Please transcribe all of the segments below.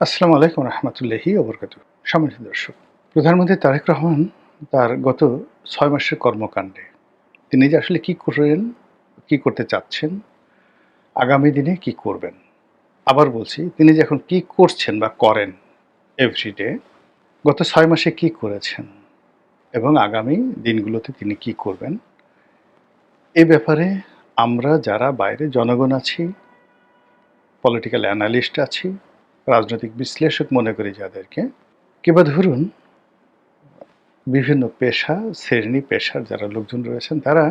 আসসালামু আলাইকুম রহমতুল্লাহি ওবরকাতুহ। সম্মানিত দর্শক, প্রধানমন্ত্রী তারেক রহমান তার গত ৬ মাসের কর্মকাণ্ডে তিনি যে আসলে কি করেন, কি করতে চাচ্ছেন, আগামী দিনে কি করবেন। আবার বলছি, তিনি যে এখন কি করছেন বা করেন এভরিডে, গত ৬ মাসে কি করেছেন এবং আগামী দিনগুলোতে তিনি কি করবেন, এ ব্যাপারে আমরা যারা বাইরে জনগণ আছি, পলিটিক্যাল অ্যানালিস্ট আছি, রাজনৈতিক বিশ্লেষক মনে করি যাদেরকে, কিংবা ধরুন বিভিন্ন পেশা, শ্রেণী পেশার যারা লোকজন রয়েছেন তারা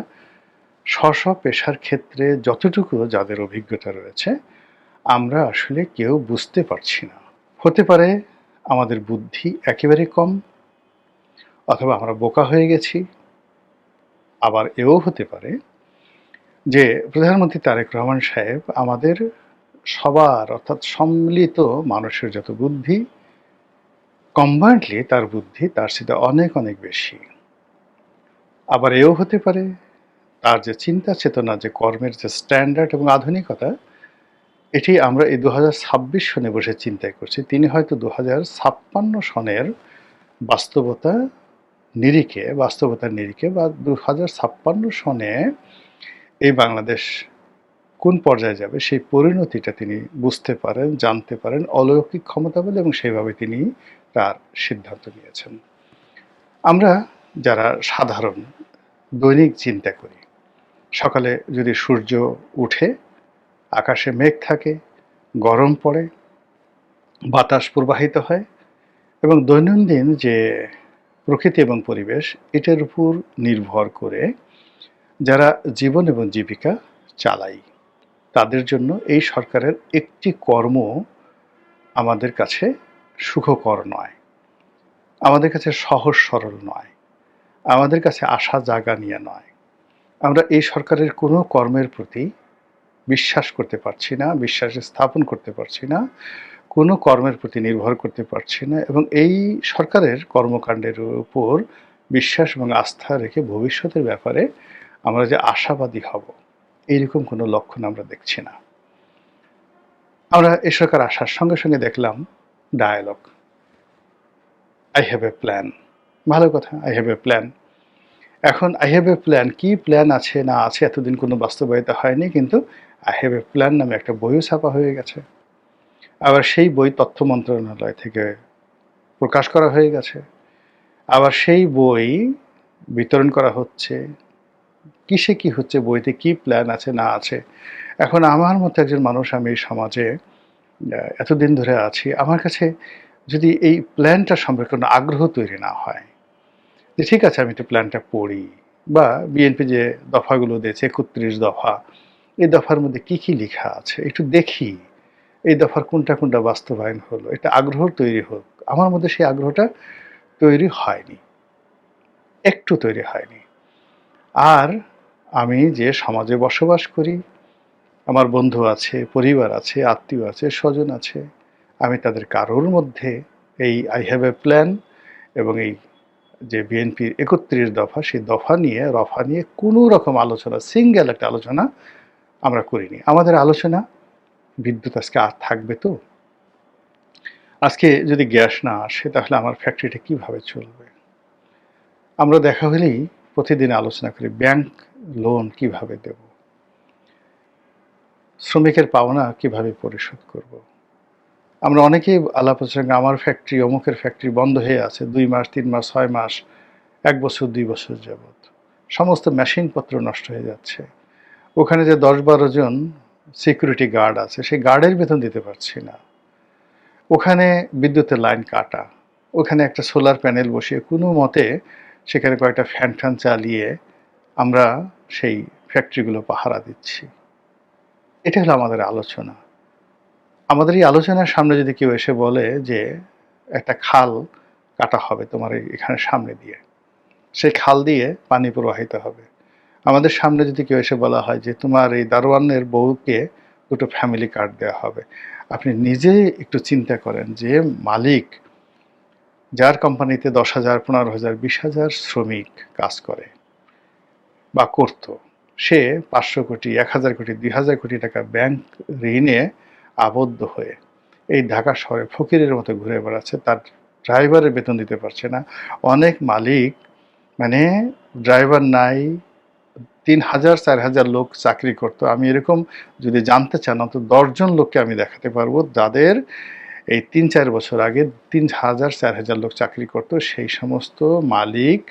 স্ব পেশার ক্ষেত্রে যতটুকু যাদের অভিজ্ঞতা রয়েছে আমরা আসলে কেউ বুঝতে পারছি না। হতে পারে আমাদের বুদ্ধি একেবারে কম, অথবা আমরা বোকা হয়ে গেছি। আবার এও হতে পারে যে প্রধানমন্ত্রী তারেক রহমান সাহেব আমাদের সবার অর্থাৎ সম্মিলিত মানুষের যত বুদ্ধি, কম্বাইন্ডলি তার বুদ্ধি তার সাথে অনেক অনেক বেশি। আবার এও হতে পারে তার যে চিন্তা চেতনা, যে কর্মের যে স্ট্যান্ডার্ড এবং আধুনিকতা, এটি আমরা এই ২০২৬ সনে বসে চিন্তা করছি। তিনি হয়তো ২০৫৬ সনের বাস্তবতার নিরিখে বা ২০৫৬ সনে এই বাংলাদেশ কোন পর্যায়ে যাবে সেই পরিণতিটা তিনি বুঝতে পারেন, জানতে পারেন অলৌকিক ক্ষমতা বলে, এবং সেইভাবে তিনি তার সিদ্ধান্ত নিয়েছেন। আমরা যারা সাধারণ দৈনিক চিন্তা করি, সকালে যদি সূর্য উঠে, আকাশে মেঘ থাকে, গরম পড়ে, বাতাস প্রবাহিত হয় এবং দৈনন্দিন যে প্রকৃতি এবং পরিবেশ, এটার উপর নির্ভর করে যারা জীবন এবং জীবিকা চালাই, তাদের জন্য এই সরকারের একটি কর্ম আমাদের কাছে সুখকর নয়, আমাদের কাছে সহজ সরল নয়, আমাদের কাছে আশা জাগা নিয়ে নয়। আমরা এই সরকারের কোনো কর্মের প্রতি বিশ্বাস করতে পারছি না, বিশ্বাস স্থাপন করতে পারছি না, কোনো কর্মের প্রতি নির্ভর করতে পারছি না, এবং এই সরকারের কর্মকাণ্ডের উপর বিশ্বাস এবং আস্থা রেখে ভবিষ্যতের ব্যাপারে আমরা যে আশাবাদী হব, এইরকম কোনো লক্ষণ আমরা দেখছি না। আমরা এই সরকার আসার সঙ্গে সঙ্গে দেখলাম dialogue, I have a plan. ভালো কথা, আই হ্যাভ এ প্ল্যান। এখন আই হ্যাভ এ প্ল্যান, কি প্ল্যান আছে না আছে এতদিন কোনো বাস্তবায়িত হয়নি, কিন্তু আই হ্যাভ এ প্ল্যান নামে একটা বইও ছাপা হয়ে গেছে। আবার সেই বই তথ্য মন্ত্রণালয় থেকে প্রকাশ করা হয়ে গেছে। আবার সেই বই বিতরণ করা হচ্ছে। কিসে কি হচ্ছে, বইতে কি প্ল্যান আছে না আছে। এখন আমার মতো একজন মানুষ, আমি এই সমাজে এতদিন ধরে আছি, আমার কাছে যদি এই প্ল্যানটা সম্পর্কে কোনো আগ্রহ তৈরি না হয়, যে ঠিক আছে আমি একটু প্ল্যানটা পড়ি, বা বিএনপি যে দফাগুলো দিয়েছে ৩১ দফা, এই দফার মধ্যে কি কি লেখা আছে একটু দেখি, এই দফার কোনটা কোনটা বাস্তবায়ন হলো, এটা আগ্রহ তৈরি হোক। আমার মধ্যে সেই আগ্রহটা তৈরি হয়নি, একটু তৈরি হয়নি। আর আমি যে সমাজে বসবাস করি, আমার বন্ধু আছে, পরিবার আছে, আত্মীয় আছে, স্বজন আছে, আমি তাদের কারোর মধ্যে এই আই হ্যাভ এ প্ল্যান এবং এই যে বিএনপির ৩১ দফা, সেই রফা নিয়ে কোনো রকম আলোচনা, সিঙ্গেল একটা আলোচনা আমরা করিনি। আমাদের আলোচনা, বিদ্যুৎ আজকে আর থাকবে তো? আজকে যদি গ্যাস না আসে তাহলে আমার ফ্যাক্টরিটা কিভাবে চলবে? আমরা দেখা হলেই প্রতিদিন আলোচনা করি ব্যাংক লোন কিভাবে দেব, শ্রমিকের পাওনা কিভাবে পরিশোধ করব। আমরা অনেকেই আলাপ আলোচনা, আমার ফ্যাক্টরি, অমুকের ফ্যাক্টরি বন্ধ হয়ে আছে ২ মাস, ৩ মাস, ৬ মাস, ১ বছর, ২ বছর যাবৎ। সমস্ত মেশিনপত্র নষ্ট হয়ে যাচ্ছে। ওখানে যে ১০-১২ জন সিকিউরিটি গার্ড আছে, সেই গার্ডের বেতন দিতে পারছি না। ওখানে বিদ্যুতের লাইন কাটা, ওখানে একটা সোলার প্যানেল বসিয়ে কোনো মতে সেখানে কয়েকটা ফ্যান ট্যান চালিয়ে আমরা সেই ফ্যাক্টরিগুলো পাহারা দিচ্ছি। এটা হলো আমাদের আলোচনা। আমাদের এই আলোচনার সামনে যদি কেউ এসে বলে যে একটা খাল কাটা হবে তোমার এখানে সামনে দিয়ে, সেই খাল দিয়ে পানি প্রবাহিত হবে। আমাদের সামনে যদি কেউ এসে বলা হয় যে তোমার এই দারোয়ানের বউকে দুটো ফ্যামিলি কার্ড দেওয়া হবে, আপনি নিজে একটু চিন্তা করেন যে মালিক, যার কোম্পানিতে ১০,০০০, ১৫,০০০, ২০,০০০ শ্রমিক কাজ করে বা করত, সে ৫০০ কোটি, ১,০০০ কোটি, ২,০০০ কোটি টাকা ব্যাংক ঋণে আবদ্ধ হয়ে এই ঢাকা শহরে ফকিরের মতো ঘুরে বেড়াচ্ছে, তার ড্রাইভারের বেতন দিতে পারছে না। অনেক মালিক মানে ড্রাইভার নাই, ৩,০০০ ৪,০০০ লোক চাকরি করতো। আমি এরকম যদি জানতে চান অন্তত ১০ জন লোককে আমি দেখাতে পারবো যাদের এই ৩-৪ বছর আগে ৩,০০০ ৪,০০০ লোক চাকরি করতো। সেই সমস্ত মালিক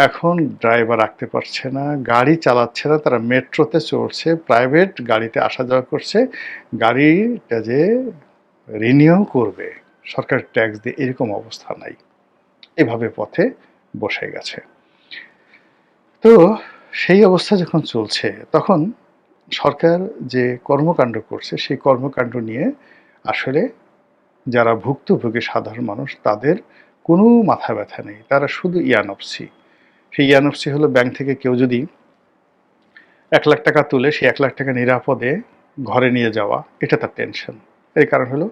এখন ড্রাইভার রাখতে পারছে না, গাড়ি চালাচ্ছে না, তারা মেট্রোতে চড়ছে, প্রাইভেট গাড়িতে আসা যাওয়া করছে। গাড়িটা যে রিনিউ করবে সরকার ট্যাক্স দিয়ে, এরকম অবস্থা নাই। এভাবে পথে বসে গেছে। তো সেই অবস্থা যখন চলছে তখন সরকার যে কর্মকাণ্ড করছে সেই কর্মকাণ্ড নিয়ে আসলে যারা ভুক্তভোগী সাধারণ মানুষ তাদের কোনো মাথা ব্যথা নেই, তারা শুধু ইয়ানফসি। সেই ইয়ানফসি হলো ব্যাংক থেকে কেউ যদি 1,00,000 টাকা তুলে সেই 1,00,000 টাকা নিরাপদে ঘরে নিয়ে যাওয়া, এটা তার টেনশন। এর কারণ হলো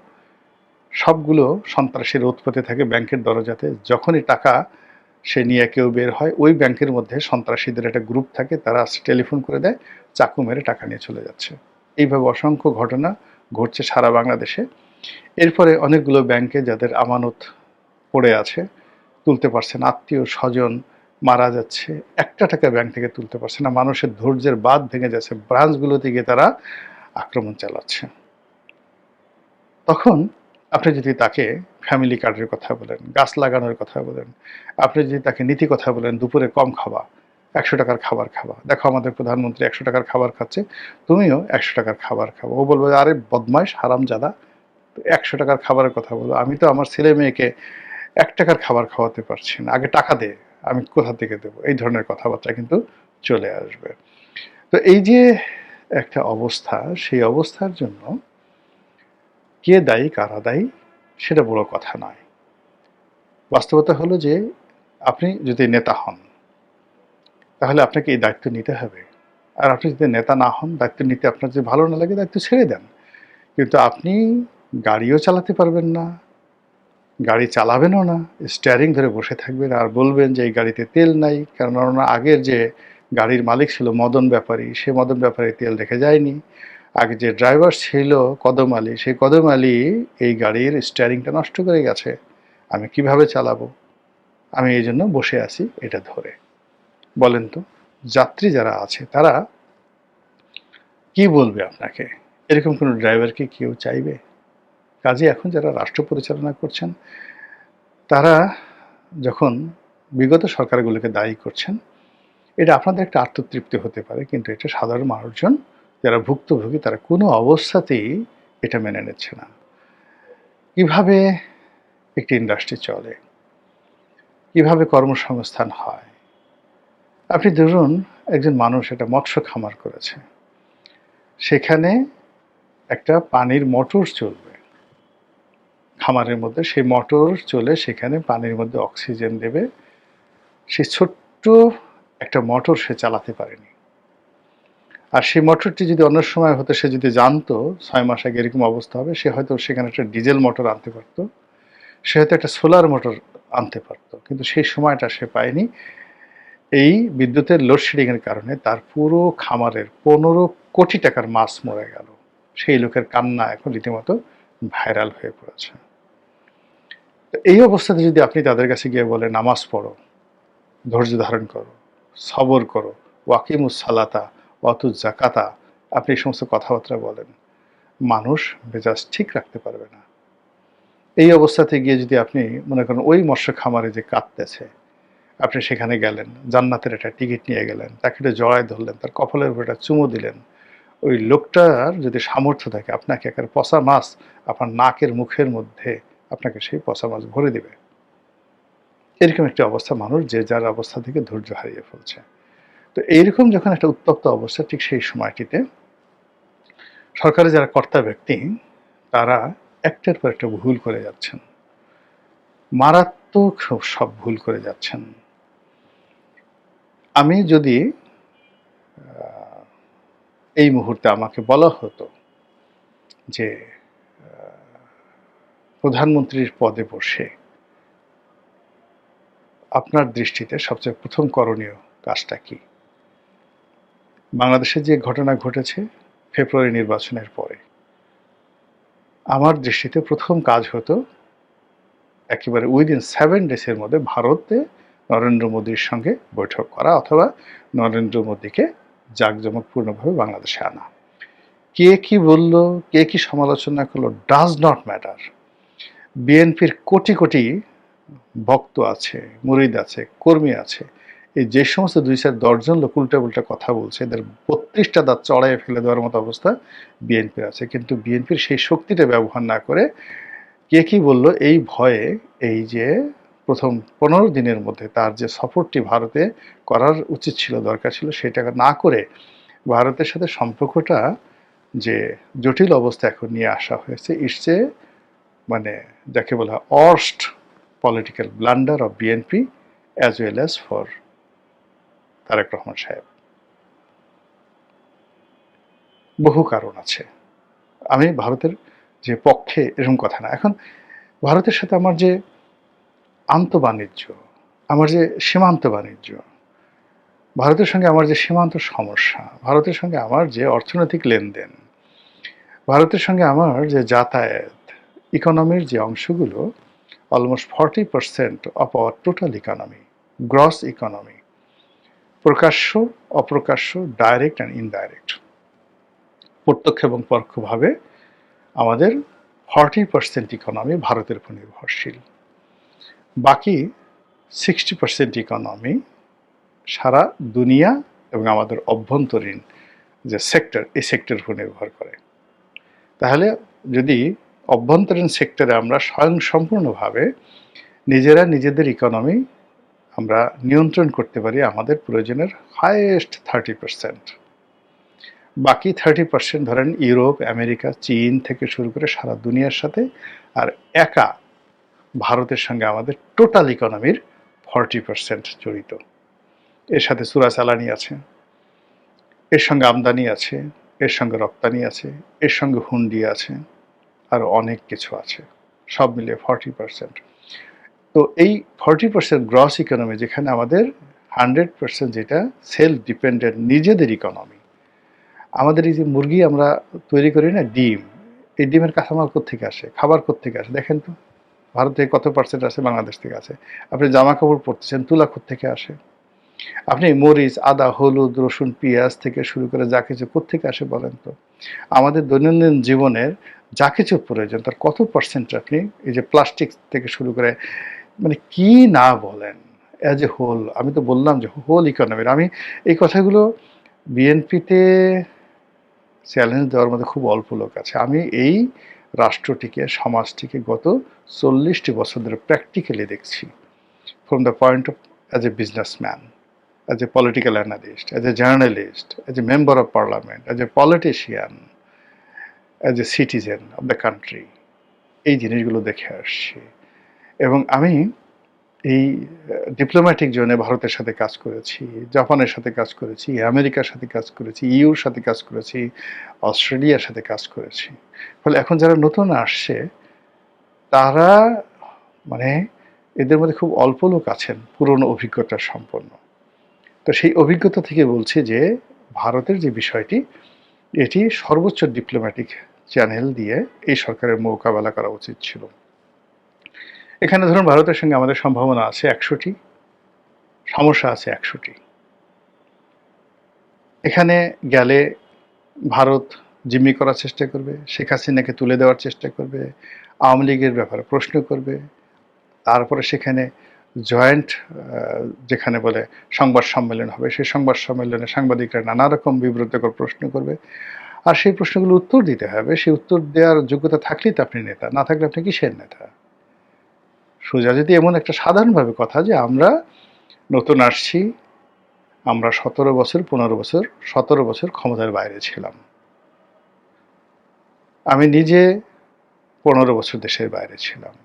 সবগুলো সন্ত্রাসীর উৎপত্তি থাকে ব্যাংকের দরজাতে। যখনই টাকা সে নিয়ে কেউ বের হয়, ওই ব্যাংকের মধ্যে সন্ত্রাসীদের একটা গ্রুপ থাকে, তারা টেলিফোন করে দেয়, চাকু মেরে টাকা নিয়ে চলে যাচ্ছে। এইভাবে অসংখ্য ঘটনা ঘটছে সারা বাংলাদেশে। এরপরে অনেকগুলো ব্যাংকে যাদের আমানত পড়ে আছে, তুলতে পারছে না, আত্মীয় স্বজন মারা যাচ্ছে, একটা টাকা ব্যাংক থেকে তুলতে পারছে না, মানুষের ধৈর্যের বাঁধ ভেঙে যাচ্ছে, ব্রাঞ্চগুলোতে গিয়ে তারা আক্রমণ চালাচ্ছে। তখন আপনি যদি তাকে ফ্যামিলি কার্ডের কথা বলেন, গাছ লাগানোর কথা বলেন, আপনি যদি তাকে নীতি কথা বলেন, দুপুরে কম খাওয়া, ১০০ টাকার খাবার খাওয়া, দেখো আমাদের প্রধানমন্ত্রী ১০০ টাকার খাবার খাচ্ছে, তুমিও ১০০ টাকার খাবার খাবো। ও বলবে, আরে বদমাইশ হারামজাদা, ১০০ টাকার খাবারের কথা বলো, আমি তো আমার ছেলে মেয়েকে ১ টাকার খাবার খাওয়াতে পারছি না, আগে টাকা দে, আমি কোথা থেকে দেবো, এই ধরনের কথাবার্তা কিন্তু চলে আসবে। তো এই যে একটা অবস্থা, সেই অবস্থার জন্য কে দায়ী কারা দায়ী সেটা বড় কথা নয়। বাস্তবতা হলো যে আপনি যদি নেতা হন তাহলে আপনাকে এই দায়িত্ব নিতে হবে। আর আপনি যদি নেতা না হন, দায়িত্ব নিতে আপনার যদি ভালো না লাগে দায়িত্ব ছেড়ে দেন। কিন্তু আপনি গাড়িও চালাতে পারবেন না, গাড়ি চালাবেনও না, স্টিয়ারিং ধরে বসে থাকবেন আর বলবেন যে এই গাড়িতে তেল নাই, কেননা আগের যে গাড়ির মালিক ছিল মদন ব্যাপারী, সে মদন ব্যাপারী তেল রেখে যায়নি। আগে যে ড্রাইভার ছিল কদম আলী, সেই কদম আলী এই গাড়ির স্টিয়ারিংটা নষ্ট করে গেছে, আমি কিভাবে চালাবো, আমি এই জন্য বসে আছি এটা ধরে। বলেন তো, যাত্রী যারা আছে তারা কি বলবে আপনাকে? এরকম কোনো ড্রাইভার কি কেউ চাইবে? কাজে এখন যারা রাষ্ট্র পরিচালনা করছেন তারা যখন বিগত সরকারগুলোকে দায়ী করছেন, এটা আপনাদের একটা আত্মতৃপ্তি হতে পারে, কিন্তু এটা সাধারণ মানুষজন যারা ভুক্তভোগী তারা কোনো অবস্থাতেই এটা মেনে নিচ্ছে না। কিভাবে একটি ইন্ডাস্ট্রি চলে, কিভাবে কর্মসংস্থান হয়? আপনি ধরুন একজন মানুষ একটা মৎস্য খামার করেছে, সেখানে একটা পানির মোটর চলবে খামারের মধ্যে, সেই মোটর চলে সেখানে পানির মধ্যে অক্সিজেন দেবে। সেই ছোট্ট একটা মোটর সে চালাতে পারেনি। আর সেই মোটরটি যদি অন্য সময় হতো, সে যদি জানতো ৬ মাস আগে এরকম অবস্থা হবে, সে হয়তো সেখানে একটা ডিজেল মোটর আনতে পারত, সে হয়তো একটা সোলার মোটর আনতে পারত, কিন্তু সেই সময়টা সে পায়নি। এই বিদ্যুতের লোডশেডিংয়ের কারণে তার পুরো খামারের ১৫ কোটি টাকার মাছ মরে গেল। সেই লোকের কান্না এখন রীতিমতো ভাইরাল হয়ে পড়েছে। তো এই অবস্থাতে যদি আপনি তাদের কাছে গিয়ে বলেন নামাজ পড়ো, ধৈর্য ধারণ করো, সবর করো, ওয়াকিমুস সালাতা ওয়াতুজ জাকাতা, আপনি এই সমস্ত কথাবার্তা বলেন, মানুষ মেজাজ ঠিক রাখতে পারবে না। এই অবস্থাতে গিয়ে যদি আপনি মনে করেন ওই মৎস্য খামারে যে কাঁদতেছে, আপনি সেখানে গেলেন, জান্নাতের একটা টিকিট নিয়ে গেলেন, তাকে একটু জড়ায় ধরলেন, তার কপালের উপর একটা চুমু দিলেন, ওই লোকটার যদি সামর্থ্য থাকে আপনাকে একটা পচা মাছ আপনার নাকের মুখের মধ্যে আপনাকে সেই পচা মাছ ভরে দিবে। এরকম একটা অবস্থা, মানুষ যে যার অবস্থা থেকে ধৈর্য হারিয়ে ফেলছে। তো এইরকম যখন একটা উত্তপ্ত অবস্থা, ঠিক সেই সময়টিতে সরকারের যারা কর্তা ব্যক্তি তারা একটার পর একটা ভুল করে যাচ্ছেন, মারাত্মক সব ভুল করে যাচ্ছেন। আমি যদি এই মুহূর্তে আমাকে বলা হতো যে প্রধানমন্ত্রীর পদে বসে আপনার দৃষ্টিতে সবচেয়ে প্রথম করণীয় কাজটা কি? বাংলাদেশে যে ঘটনা ঘটেছে ফেব্রুয়ারি নির্বাচনের পরে, আমার দৃষ্টিতে প্রথম কাজ হতো একেবারে উইদিন 7 ডেজের মধ্যে ভারতে নরেন্দ্র মোদীর সঙ্গে বৈঠক করা অথবা নরেন্দ্র মোদীকে জাঁকজমকপূর্ণভাবে বাংলাদেশে আনা। কে কি বলল, কে কি সমালোচনা করলো, ডাজ নট ম্যাটার। বিএনপির কোটি কোটি ভক্ত আছে, মুরিদ আছে, কর্মী আছে। এই যে সমস্ত 2-4-10 লোক উল্টা কথা বলছে, এদের 32টা দাঁত চড়াইয়ে ফেলে দেওয়ার মতো অবস্থা বিএনপির আছে। কিন্তু বিএনপির সেই শক্তিটা ব্যবহার না করে কে কি বলল এই ভয়ে, এই যে প্রথম 15 দিনের মধ্যে তার যে সফরটি ভারতে করার উচিত ছিল, দরকার ছিল, সেটা না করে ভারতের সাথে সম্পর্কটা যে জটিল অবস্থা এখন নিয়ে আসা হয়েছে, ইটস এ মানে যাকে বলা হয় worst political blunder of BNP as well as for Tarek Rahman সাহেব। বহু কারণ আছে। আমি ভারতের যে পক্ষে এরকম কথা না। এখন ভারতের সাথে আমার যে আন্তঃবাণিজ্য, আমার যে সীমান্ত বাণিজ্য, ভারতের সঙ্গে আমার যে সীমান্ত সমস্যা, ভারতের সঙ্গে আমার যে অর্থনৈতিক লেনদেন, ভারতের সঙ্গে আমার যে যাতায়াত, ইকোনমির যে অংশগুলো, almost 40% of our total economy, gross economy, প্রকাশ্য, অপ্রকাশ্য, ডাইরেক্ট অ্যান্ড ইনডাইরেক্ট, প্রত্যক্ষ এবং পরোক্ষভাবে আমাদের 40% ইকোনমি ভারতের উপর নির্ভরশীল। বাকি 60% ইকোনমি সারা দুনিয়া এবং আমাদের অভ্যন্তরীণ যে সেক্টর, এই সেক্টরের উপর নির্ভর করে। তাহলে যদি অভ্যন্তরীণ সেক্টরে আমরা স্বয়ংসম্পূর্ণভাবে নিজেরা নিজেদের ইকোনমি আমরা নিয়ন্ত্রণ করতে পারি আমাদের প্রয়োজনের হাইয়েস্ট 30%, বাকি 30% ধরেন ইউরোপ, আমেরিকা, চীন থেকে শুরু করে সারা দুনিয়ার সাথে, আর একা ভারতের সঙ্গে আমাদের টোটাল ইকোনমির 40% জড়িত। এর সাথে চোরাচালানি আছে, এর সঙ্গে আমদানি আছে, এর সঙ্গে রপ্তানি আছে, এর সঙ্গে হুন্ডি আছে, আর অনেক কিছু আছে, সব মিলিয়ে 40%। তো এই 40% গ্রস ইকোনমি, যেখানে আমাদের 100% যেটা সেলফ ডিপেন্ডেন্ট নিজেদের ইকোনমি, আমাদের এই যে মুরগি আমরা তৈরি করি না, ডিম, এই ডিমের কাঁচামাল কোত্থেকে আসে, খাবার কোত্থেকে আসে দেখেন তো। ভারত থেকে কত পার্সেন্ট আসে, বাংলাদেশ থেকে আসে। আপনি জামা কাপড় পরতেছেন, তুলা কোত্থেকে আসে, আপনি মরিচ, আদা, হলুদ, রসুন, পেঁয়াজ থেকে শুরু করে যা কিছু কোত্থেকে আসে বলেন তো। আমাদের দৈনন্দিন জীবনের যা কিছু প্রয়োজন তার কত পার্সেন্ট আপনি এই যে প্লাস্টিক থেকে শুরু করে, মানে কি না বলেন, অ্যাজ এ হোল, আমি তো বললাম যে হোল ইকোনমির। আমি এই কথাগুলো বিএনপিতে চ্যালেঞ্জ দেওয়ার মধ্যে খুব অল্প লোক আছে। আমি এই রাষ্ট্রটিকে, সমাজটিকে গত 40টি বছর ধরে প্র্যাকটিক্যালি দেখছি, from the point of as a businessman, as a political analyst, as a journalist, as a member of parliament, as a politician, as a citizen of the country, এই জিনিসগুলো দেখে আসছি। এবং আমি এই ডিপ্লোম্যাটিক জোনে ভারতের সাথে কাজ করেছি, জাপানের সাথে কাজ করেছি, আমেরিকার সাথে কাজ করেছি, ইউর সাথে কাজ করেছি, অস্ট্রেলিয়ার সাথে কাজ করেছি। ফলে এখন যারা নতুন আসছে তারা মানে এদের মধ্যে খুব অল্প লোক আছেন পুরনো অভিজ্ঞতা সম্পন্ন। তো সেই অভিজ্ঞতা থেকে বলছি যে ভারতের যে বিষয়টি, এটি সর্বোচ্চ ডিপ্লোম্যাটিক চ্যানেল দিয়ে এই সরকারের মোকাবেলা করা উচিত ছিল। এখানে ধরুন ভারতের সঙ্গে আমাদের সম্ভাবনা আছে 100টি, সমস্যা আছে 100টি। এখানে গেলে ভারত জিম্মি করার চেষ্টা করবে, শেখ হাসিনাকে তুলে দেওয়ার চেষ্টা করবে, আওয়ামী লীগের ব্যাপারে প্রশ্ন করবে, তারপরে সেখানে জয়েন্ট যেখানে বলে সংবাদ সম্মেলন হবে, সেই সংবাদ সম্মেলনে সাংবাদিকরা নানা রকম বিব্রতকর প্রশ্ন করবে, আর সেই প্রশ্নগুলো উত্তর দিতে হবে। সেই উত্তর দেওয়ার যোগ্যতা থাকলেই তো আপনি নেতা, না থাকলে আপনি কিসের নেতা। সোজা যদি এমন একটা সাধারণভাবে কথা যে আমরা নতুন আসছি, আমরা 17 বছর 15 বছর 17 বছর ক্ষমতার বাইরে ছিলাম, আমি নিজে 15 বছর দেশের বাইরে ছিলাম।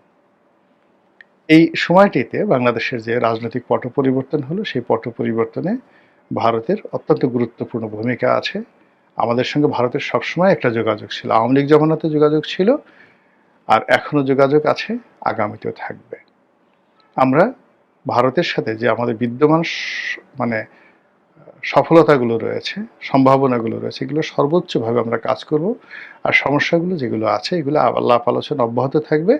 এই সময়টিতে বাংলাদেশের যে রাজনৈতিক পট পরিবর্তন হলো, সেই পট পরিবর্তনে ভারতের অত্যন্ত গুরুত্বপূর্ণ ভূমিকা আছে। আমাদের সঙ্গে ভারতের সবসময় একটা যোগাযোগ ছিল, আওয়ামী লীগ জমানাতে যোগাযোগ ছিল, আর এখনো যোগাযোগ আছে, আগামীতেও থাকবে। আমরা ভারতের সাথে যে আমাদের বিদ্যমান মানে সফলতাগুলো রয়েছে, সম্ভাবনাগুলো রয়েছে, এগুলো সর্বোচ্চভাবে আমরা কাজ করব। আর সমস্যাগুলো যেগুলো আছে এগুলো আলাপ আলোচনা অব্যাহত থাকবে।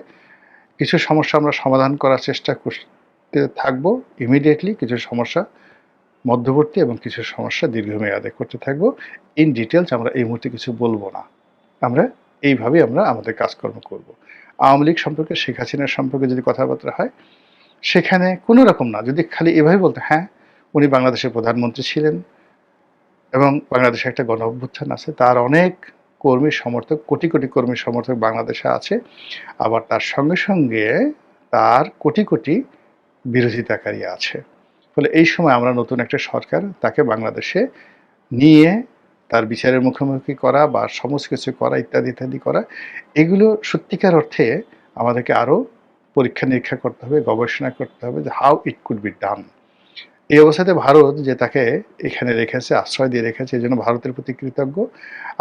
কিছু সমস্যা আমরা সমাধান করার চেষ্টা করতে থাকবো ইমিডিয়েটলি, কিছু সমস্যা মধ্যবর্তী এবং কিছু সমস্যা দীর্ঘমেয়াদে করতে থাকবো। ইন ডিটেলস আমরা এই মুহূর্তে কিছু বলবো না। আমরা এইভাবেই আমরা আমাদের কাজকর্ম করব। আওয়ামী লীগ সম্পর্কে, শেখ হাসিনার সম্পর্কে যদি কথাবার্তা হয়, সেখানে কোনো রকম না, যদি খালি এভাবে বলতে হ্যাঁ উনি বাংলাদেশের প্রধানমন্ত্রী ছিলেন এবং বাংলাদেশে একটা গণ অভ্যুত্থান আছে, তার অনেক কর্মী সমর্থক, কোটি কোটি কর্মী সমর্থক বাংলাদেশে আছে, আবার তার সঙ্গে সঙ্গে তার কোটি কোটি বিরোধিতাকারী আছে। ফলে এই সময় আমরা নতুন একটা সরকার তাকে বাংলাদেশে নিয়ে তার বিচারের মুখোমুখি করা বা সমস্ত কিছু করা ইত্যাদি ইত্যাদি করা, এগুলো সত্যিকার অর্থে আমাদেরকে আরও পরীক্ষা নিরীক্ষা করতে হবে, গবেষণা করতে হবে যে how it could be done. এই অবস্থাতে ভারত যে তাকে এখানে রেখেছে, আশ্রয় দিয়ে রেখেছে, এই জন্য ভারতের প্রতি কৃতজ্ঞ।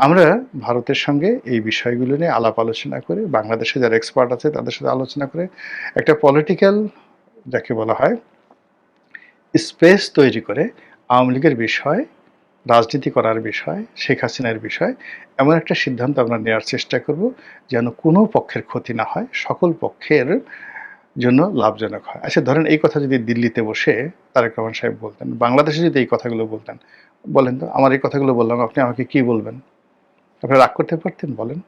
আমরা ভারতের সঙ্গে এই বিষয়গুলো নিয়ে আলাপ আলোচনা করে, বাংলাদেশে যারা এক্সপার্ট আছে তাদের সাথে আলোচনা করে একটা পলিটিক্যাল, যাকে বলা হয়, স্পেস তৈরি করে আওয়ামী লীগের বিষয়, রাজনীতি করার বিষয়, শেখ হাসিনার বিষয় এমন একটা সিদ্ধান্ত আমরা নেওয়ার চেষ্টা করব যেন কোনো পক্ষের ক্ষতি না হয়, সকল পক্ষের জন্য লাভজনক হয়। আচ্ছা ধরেন এই কথা যদি দিল্লিতে বসে তারেক রহমান সাহেব বলতেন, বাংলাদেশে যদি এই কথাগুলো বলতেন, বলেন তো আমার এই কথাগুলো বললাম, আপনি আমাকে কি বলবেন? আপনি রাগ করতে পারতেন? বলেন।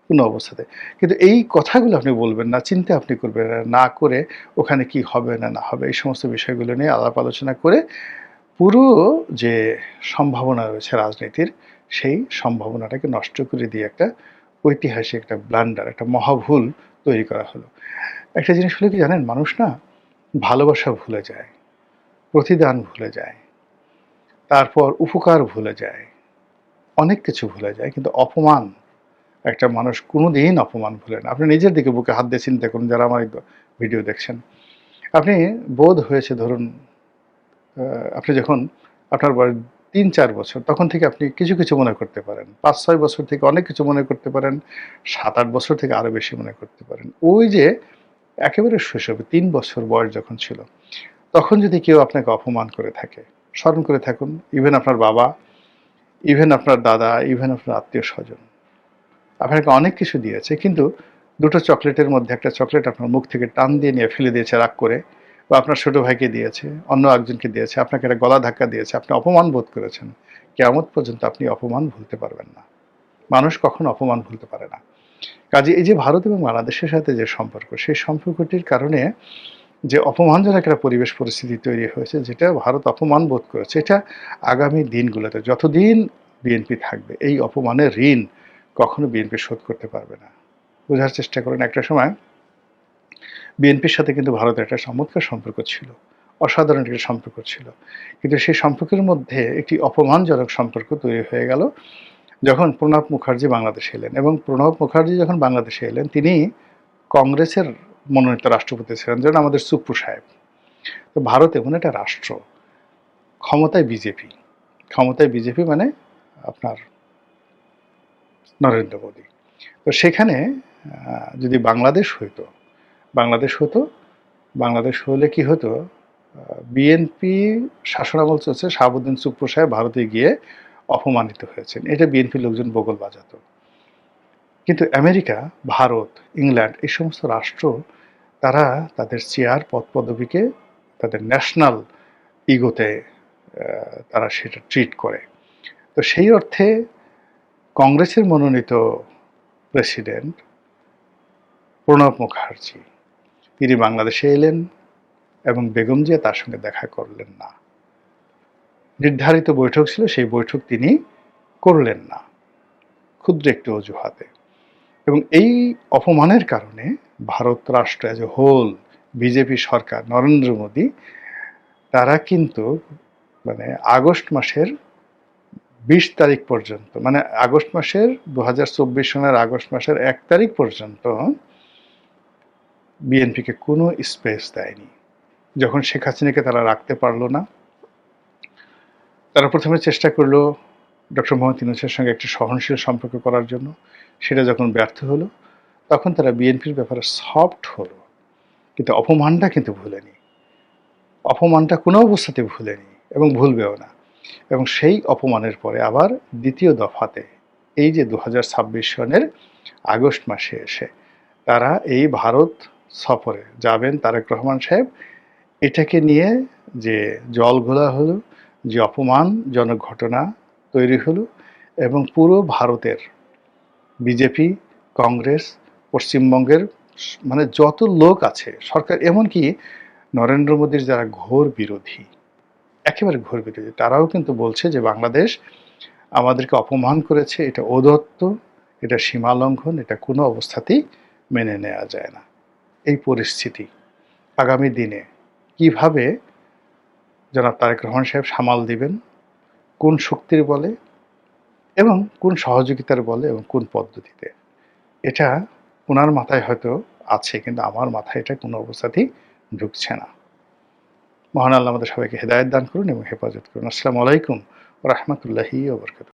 কোনো অবস্থাতে। কিন্তু এই কথাগুলো আপনি বলবেন না, চিন্তা আপনি করবেন না করে ওখানে কি হবে না না হবে এই সমস্ত বিষয়গুলো নিয়ে আলাপ আলোচনা করে পুরো যে সম্ভাবনা রয়েছে রাজনীতির, সেই সম্ভাবনাটাকে নষ্ট করে দিয়ে একটা ঐতিহাসিক একটা ব্লান্ডার, একটা মহাভুল তৈরি করা হলো। একটা জিনিস হলো কি জানেন, মানুষ না ভালোবাসা ভুলে যায়, প্রতিদান ভুলে যায়, তারপর উপকার ভুলে যায়, অনেক কিছু ভুলে যায়, কিন্তু অপমান একটা মানুষ কোনোদিন অপমান ভুলে না। আপনি নিজের দিকে বুকে হাত দিয়ে চিন্তা করুন, যারা আমার ভিডিও দেখছেন। আপনি বোধ হয়েছে ধরুন আপনি যখন আপনার বয়স ৩-৪ বছর, তখন থেকে আপনি কিছু কিছু মনে করতে পারেন, ৫-৬ বছর থেকে অনেক কিছু মনে করতে পারেন, ৭-৮ বছর থেকে আরও বেশি মনে করতে পারেন। ওই যে একেবারে শৈশবে ৩ বছর বয়স যখন ছিল, তখন যদি কেউ আপনাকে অপমান করে থাকে, স্মরণ করে থাকুন, ইভেন আপনার বাবা, ইভেন আপনার দাদা, ইভেন আপনার আত্মীয় স্বজন আপনাকে অনেক কিছু দিয়েছে, কিন্তু দুটো চকলেটের মধ্যে একটা চকলেট আপনার মুখ থেকে টান দিয়ে নিয়ে ফেলে দিয়েছে রাগ করে, বা আপনার ছোট ভাইকে দিয়েছে, অন্য একজনকে দিয়েছে, আপনাকে একটা গলা ধাক্কা দিয়েছে, আপনি অপমান বোধ করেছেন, কিয়ামত পর্যন্ত আপনি অপমান ভুলতে পারবেন না। মানুষ কখনো অপমান ভুলতে পারে না। কাজে এই যে ভারত এবং বাংলাদেশের সাথে যে সম্পর্ক, সেই সম্পর্কটির কারণে যে অপমানজনক একটা পরিবেশ পরিস্থিতি তৈরি হয়েছে, যেটা ভারত অপমান বোধ করেছে, এটা আগামী দিনগুলোতে যতদিন বিএনপি থাকবে এই অপমানের ঋণ কখনো বিএনপি শোধ করতে পারবে না। বোঝার চেষ্টা করেন, একটা সময় বিএনপির সাথে কিন্তু ভারতের একটা চমৎকার সম্পর্ক ছিল, অসাধারণ একটা সম্পর্ক ছিল, কিন্তু সেই সম্পর্কের মধ্যে একটি অপমানজনক সম্পর্ক তৈরি হয়ে গেল যখন প্রণব মুখার্জি বাংলাদেশে এলেন। এবং প্রণব মুখার্জি যখন বাংলাদেশে এলেন, তিনি কংগ্রেসের মনোনীত রাষ্ট্রপতি ছিলেন, যেমন আমাদের সুপ্রু সাহেব। তো ভারত এমন একটা রাষ্ট্র, ক্ষমতায় বিজেপি, ক্ষমতায় বিজেপি মানে আপনার নরেন্দ্র মোদী। তো সেখানে যদি বাংলাদেশ হইতো, বাংলাদেশ হতো, বাংলাদেশ হলে কি হতো, বিএনপি শাসনামল চলছে, শাহাবুদ্দিন সুপ্রু সাহেব ভারতে গিয়ে অপমানিত হয়েছেন, এটা বিএনপির লোকজন বগল বাজাতো। কিন্তু আমেরিকা, ভারত, ইংল্যান্ড এই সমস্ত রাষ্ট্র, তারা তাদের চেয়ার পদ পদবীকে তাদের ন্যাশনাল ইগোতে তারা সেটা ট্রিট করে। তো সেই অর্থে কংগ্রেসের মনোনীত প্রেসিডেন্ট প্রণব মুখার্জি, তিনি বাংলাদেশে এলেন এবং বেগম জিয়া তার সঙ্গে দেখা করলেন না। নির্ধারিত বৈঠক ছিল, সেই বৈঠক তিনি করলেন না ক্ষুদ্র একটি অজুহাতে। এবং এই অপমানের কারণে ভারত রাষ্ট্র অ্যাজ এ হোল, বিজেপি সরকার, নরেন্দ্র মোদী, তারা কিন্তু মানে আগস্ট মাসের ২০ তারিখ পর্যন্ত, মানে আগস্ট মাসের ২০২৪ সনের আগস্ট মাসের ১ তারিখ পর্যন্ত বিএনপিকে কোনো স্পেস দেয়নি। যখন শেখ হাসিনাকে তারা রাখতে পারলো না, তারা প্রথমে চেষ্টা করলো ডক্টর মোহাম্মদ ইউনূসের সঙ্গে একটি সহনশীল সম্পর্ক করার জন্য। সেটা যখন ব্যর্থ হলো, তখন তারা বিএনপির ব্যাপারে সফট হলো, কিন্তু অপমানটা কিন্তু ভুলেনি, অপমানটা কোনো অবস্থাতে ভুলেনি এবং ভুলবেও না। এবং সেই অপমানের পরে আবার দ্বিতীয় দফাতে এই যে ২০২৬ সনের আগস্ট মাসে এসে তারা এই ভারত সফরে যাবেন তারেক রহমান সাহেব। এটাকে নিয়ে যে জলঘোলা হলো, যে অপমানজনক ঘটনা তৈরি হলো এবং পুরো ভারতের বিজেপি, কংগ্রেস, পশ্চিমবঙ্গের মানে যত লোক আছে সরকার, এমনকি নরেন্দ্র মোদীর যারা ঘোর বিরোধী, একেবারে ঘোর বিরোধী, তারাও কিন্তু বলছে যে বাংলাদেশ আমাদেরকে অপমান করেছে, এটা ঔদ্ধত্য, এটা সীমালঙ্ঘন, এটা কোনো অবস্থাতেই মেনে নেওয়া যায় না। এই পরিস্থিতি আগামী দিনে কিভাবে জনাব তারেক রহমান সাহেব সামাল দিবেন, কোন শক্তির বলে এবং কোন সহযোগিতার বলে এবং কোন পদ্ধতিতে, এটা উনার মাথায় হয়তো আছে, কিন্তু আমার মাথায় এটা কোনো অবস্থাতেই ঢুকছে না। মহান আল্লাহ আমাদের সবাইকে হেদায়েত দান করুন এবং হেফাজত করুন। আসসালামু আলাইকুম ওয়া রাহমাতুল্লাহি ওয়া বারাকাতুহু।